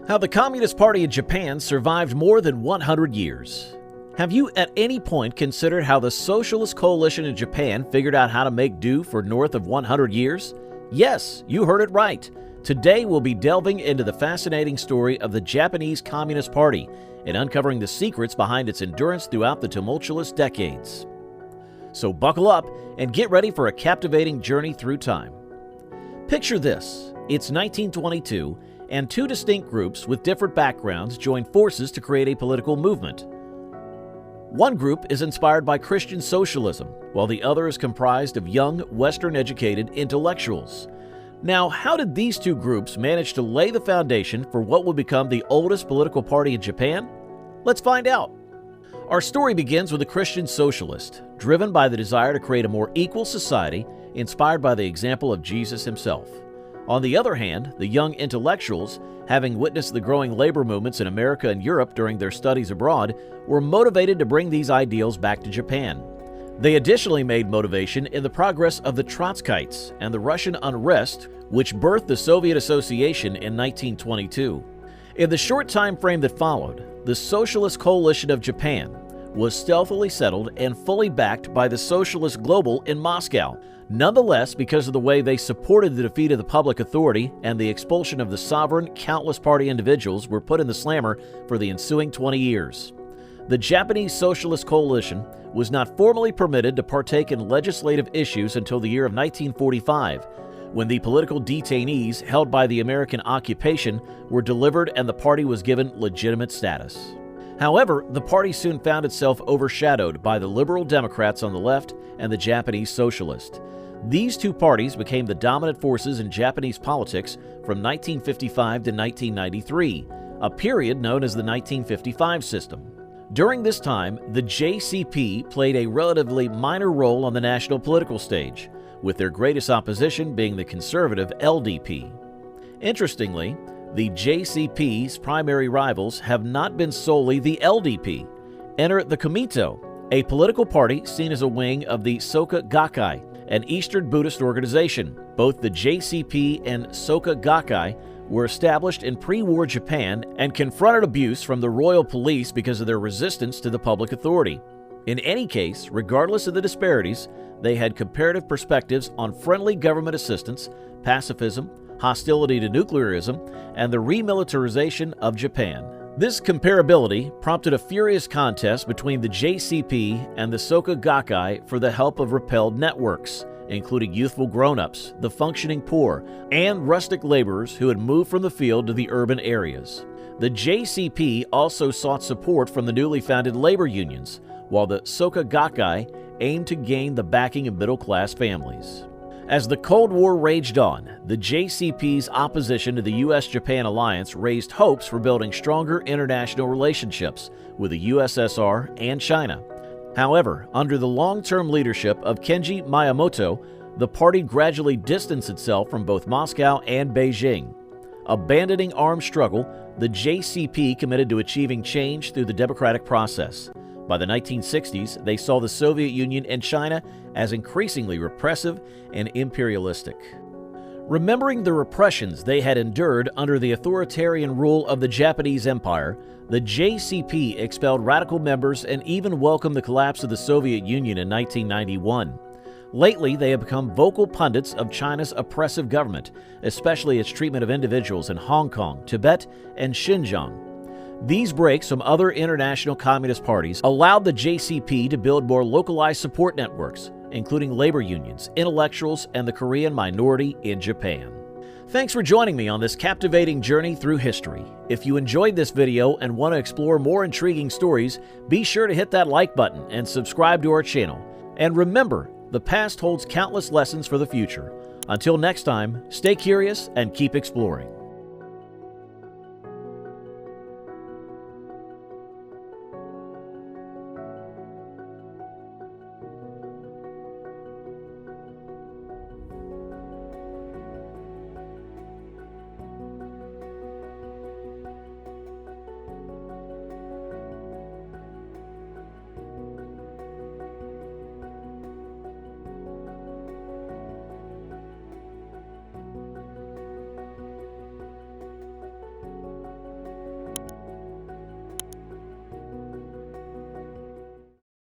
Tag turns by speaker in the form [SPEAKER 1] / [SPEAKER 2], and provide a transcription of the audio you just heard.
[SPEAKER 1] How the Communist Party in Japan survived more than 100 years. Have you at any point considered how the Socialist Coalition in Japan figured out how to make do for north of 100 years? Yes, you heard it right. Today we'll be delving into the fascinating story of the Japanese Communist Party and uncovering the secrets behind its endurance throughout the tumultuous decades. So buckle up and get ready for a captivating journey through time. Picture this. It's 1922, and two distinct groups with different backgrounds join forces to create a political movement. One group is inspired by Christian socialism, while the other is comprised of young, Western-educated intellectuals. Now, how did these two groups manage to lay the foundation for what will become the oldest political party in Japan? Let's find out. Our story begins with a Christian socialist, driven by the desire to create a more equal society, inspired by the example of Jesus himself. On the other hand, the young intellectuals, having witnessed the growing labor movements in America and Europe during their studies abroad, were motivated to bring these ideals back to Japan. They additionally made motivation in the progress of the Trotskyites and the Russian unrest, which birthed the Soviet Association in 1922. In the short time frame that followed, the Socialist Coalition of Japan was stealthily settled and fully backed by the Socialist Global in Moscow. Nonetheless, because of the way they supported the defeat of the public authority and the expulsion of the sovereign, countless party individuals were put in the slammer for the ensuing 20 years. The Japanese Socialist Coalition was not formally permitted to partake in legislative issues until the year of 1945, when the political detainees held by the American occupation were delivered and the party was given legitimate status. However, the party soon found itself overshadowed by the liberal Democrats on the left and the Japanese Socialists. These two parties became the dominant forces in Japanese politics from 1955 to 1993, a period known as the 1955 system. During this time, the JCP played a relatively minor role on the national political stage, with their greatest opposition being the conservative LDP. Interestingly, the JCP's primary rivals have not been solely the LDP. Enter the Komeito, a political party seen as a wing of the Soka Gakkai, an Eastern Buddhist organization. Both the JCP and Soka Gakkai were established in pre-war Japan and confronted abuse from the royal police because of their resistance to the public authority. In any case, regardless of the disparities, they had comparative perspectives on friendly government assistance, pacifism, hostility to nuclearism, and the remilitarization of Japan. This comparability prompted a furious contest between the JCP and the Soka Gakkai for the help of repelled networks, including youthful grown-ups, the functioning poor, and rustic laborers who had moved from the field to the urban areas. The JCP also sought support from the newly founded labor unions, while the Soka Gakkai aimed to gain the backing of middle-class families. As the Cold War raged on, the JCP's opposition to the U.S.-Japan alliance raised hopes for building stronger international relationships with the USSR and China. However, under the long-term leadership of Kenji Miyamoto, the party gradually distanced itself from both Moscow and Beijing. Abandoning armed struggle, the JCP committed to achieving change through the democratic process. By the 1960s, they saw the Soviet Union and China as increasingly repressive and imperialistic. Remembering the repressions they had endured under the authoritarian rule of the Japanese Empire, the JCP expelled radical members and even welcomed the collapse of the Soviet Union in 1991. Lately, they have become vocal pundits of China's oppressive government, especially its treatment of individuals in Hong Kong, Tibet, and Xinjiang. These breaks from other international communist parties allowed the JCP to build more localized support networks, including labor unions, intellectuals, and the Korean minority in Japan. Thanks for joining me on this captivating journey through history. If you enjoyed this video and want to explore more intriguing stories, be sure to hit that like button and subscribe to our channel. And remember, the past holds countless lessons for the future. Until next time, stay curious and keep exploring.